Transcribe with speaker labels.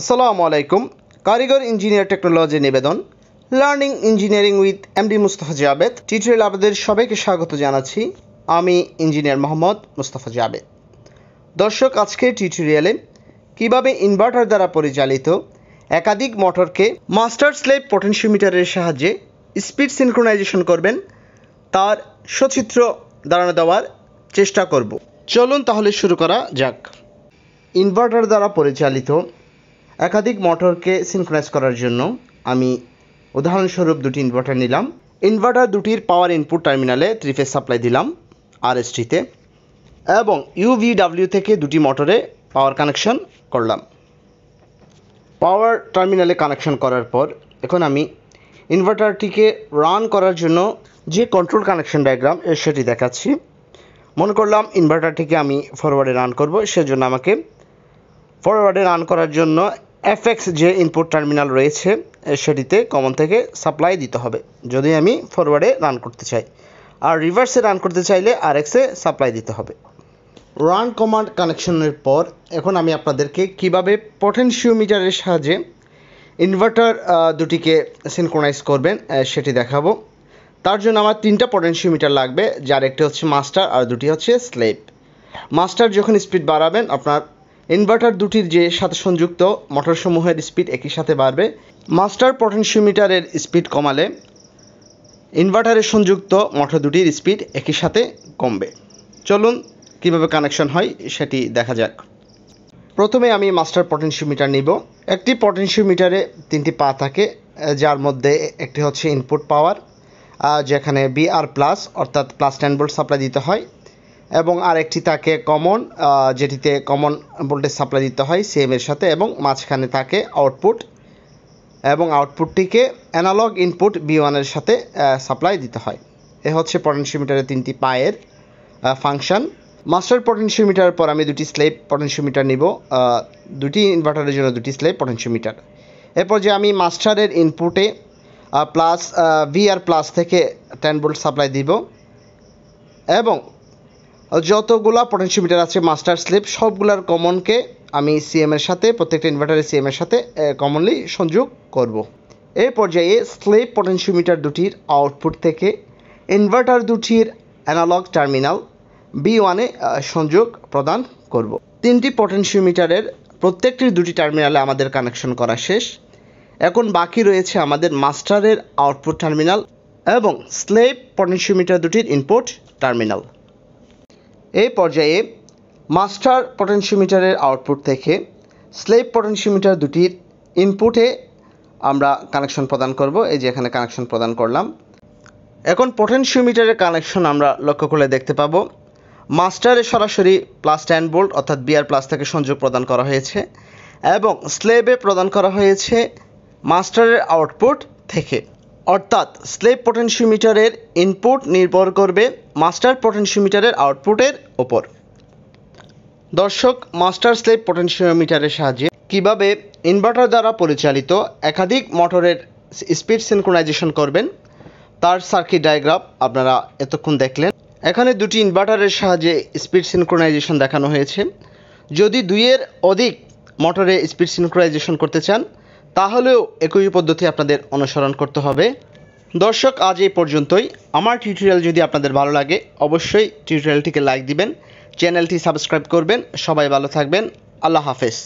Speaker 1: আসসালামু আলাইকুম। কারিগর ইঞ্জিনিয়ার টেকনোলজি নিবেদন learning engineering with MD Mustafa Jabed tutorial আপনাদের সবাইকে স্বাগত জানাচ্ছি। আমি ইঞ্জিনিয়ার মোহাম্মদ মুস্তাফা জাবেদ। দর্শক, আজকের টিউটোরিয়ালে কিভাবে ইনভার্টার দ্বারা পরিচালিত একাধিক মোটরকে মাস্টার স্লেভ পটেনশিওমিটারের সাহায্যে স্পিড সিনক্রোনাইজেশন করবেন তার সচিত্র ধারণা দেওয়ার চেষ্টা করব। চলুন তাহলে শুরু করা যাক। ইনভার্টার দ্বারা পরিচালিত একাধিক মোটরকে সিনক্রোনাইজ করার জন্য আমি উদাহরণস্বরূপ দুটি ইনভার্টার নিলাম। ইনভার্টার দুটির পাওয়ার ইনপুট টার্মিনালে 3 ফেজ সাপ্লাই দিলাম RSTতে এবং UVW থেকে দুটি মোটরে পাওয়ার কানেকশন করলাম। পাওয়ার টার্মিনালে কানেকশন করার পর এখন আমি ইনভার্টারটিকে রান করার জন্য যে কন্ট্রোল কানেকশন ডায়াগ্রাম সেটি দেখাচ্ছি। মনে করলাম ইনভার্টারটিকে আমি ফরওয়ার্ডে রান করব, সেজন্য আমাকে ফরওয়ার্ডে রান করার জন্য FX যে ইনপুট টার্মিনাল রয়েছে সেটিতে কমন থেকে সাপ্লাই দিতে হবে যদি আমি ফরওয়ার্ডে রান করতে চাই, আর রিভার্সে রান করতে চাইলে RX-এ সাপ্লাই দিতে হবে। রান কমান্ড কানেকশনের পর এখন আমি আপনাদেরকে কিভাবে পটেনশিওমিটারের সাহায্যে ইনভার্টার দুটিকে সিনক্রোনাইজ করবেন সেটি দেখাবো। তার জন্য আমার 3টা পটেনশিওমিটার লাগবে, যার একটি হচ্ছে মাস্টার আর দুটি হচ্ছে স্লেভ। মাস্টার যখন স্পিড বাড়াবেন আপনার ইনভার্টার দুটির যে সাথে সংযুক্ত মোটরসমূহের স্পিড একই সাথে বাড়বে। মাস্টার পটেনশিওমিটারের স্পিড কমালে ইনভার্টারের সংযুক্ত মোটর দুটির স্পিড একই সাথে কমবে। চলুন কিভাবে কানেকশন হয় সেটি দেখা যাক। প্রথমে আমি মাস্টার পটেনশিওমিটার নিব। একটি পটেনশিওমিটারে 3টি পা থাকে, যার মধ্যে একটি হচ্ছে ইনপুট পাওয়ার, যেখানে BR প্লাস অর্থাৎ প্লাস 10 ভোল্ট সাপ্লাই দিতে হয়, এবং আরেকটি থাকে কমন, যেটিতে কমন ভোল্টেজ সাপ্লাই দিতে হয় CM এর সাথে, এবং মাঝখানে থাকে আউটপুট, এবং আউটপুটটিকে অ্যানালগ ইনপুট B1 এর সাথে সাপ্লাই দিতে হয়। এ হচ্ছে পটেনশিওমিটারের 3টি পায়ের ফাংশন। মাস্টার পটেনশিওমিটারের পর আমি দুটি স্লেভ পটেনশিওমিটার নিব, দুটি ইনভার্টারের জন্য দুটি স্লেভ পটেনশিওমিটার। এরপর যে আমি মাস্টারের ইনপুটে প্লাস VR প্লাস থেকে 10 ভোল্ট সাপ্লাই দিব, এবং যতগুলা পটেনশিওমিটার আছে মাস্টার স্লেভ সবগুলার কমনকে আমি CM এর সাথে, প্রত্যেকটা ইনভার্টারের CM এর সাথে কমনলি সংযোগ করব। এই পর্যায়ে স্লেভ পটেনশিওমিটার দুটির আউটপুট থেকে ইনভার্টার দুটির অ্যানালগ টার্মিনাল B1-এ সংযোগ প্রদান করব। 3টি পটেনশিওমিটারের প্রত্যেকটির দুটি টার্মিনালে আমাদের কানেকশন করা শেষ। এখন বাকি রয়েছে আমাদের মাস্টারের আউটপুট টার্মিনাল এবং স্লেভ পটেনশিওমিটার দুটির ইনপুট টার্মিনাল। এই পর্যায়ে মাস্টার পটেনশিওমিটারের আউটপুট থেকে স্লেভ পটেনশিওমিটার দুটির ইনপুটে আমরা কানেকশন প্রদান করব। এই যে এখানে কানেকশন প্রদান করলাম। এখন পটেনশিওমিটারের কানেকশন আমরা লক্ষ্য করলে দেখতে পাবো মাস্টারে সরাসরি প্লাস 10 ভোল্ট অর্থাৎ BR প্লাস থেকে সংযোগ প্রদান করা হয়েছে, এবং স্লেভে প্রদান করা হয়েছে মাস্টারের আউটপুট থেকে, অর্থাৎ স্লেভ পটেনশিওমিটারের ইনপুট নির্ভর করবে মাস্টার পটেনশিওমিটারের আউটপুটের ওপর। দর্শক, মাস্টার স্লেভ পটেনশিওমিটারের সাহায্যে কিভাবে ইনভার্টার দ্বারা পরিচালিত একাধিক মোটরের স্পিড সিনক্রোনাইজেশন করবেন তার সার্কিট ডায়াগ্রাম আপনারা এতক্ষণ দেখলেন। এখানে দুটি ইনভার্টারের সাহায্যে স্পিড সিনক্রোনাইজেশন দেখানো হয়েছে। যদি 2-এর অধিক মোটরে স্পিড সিনক্রোনাইজেশন করতে চান তাহলেও একই পদ্ধতি আপনাদের অনুসরণ করতে হবে। দর্শক, আজ এই পর্যন্তই। আমার টিউটোরিয়াল যদি আপনাদের ভালো লাগে অবশ্যই টিউটোরিয়ালটিকে লাইক দিবেন, চ্যানেলটি সাবস্ক্রাইব করবেন। সবাই ভালো থাকবেন। আল্লাহ হাফেজ।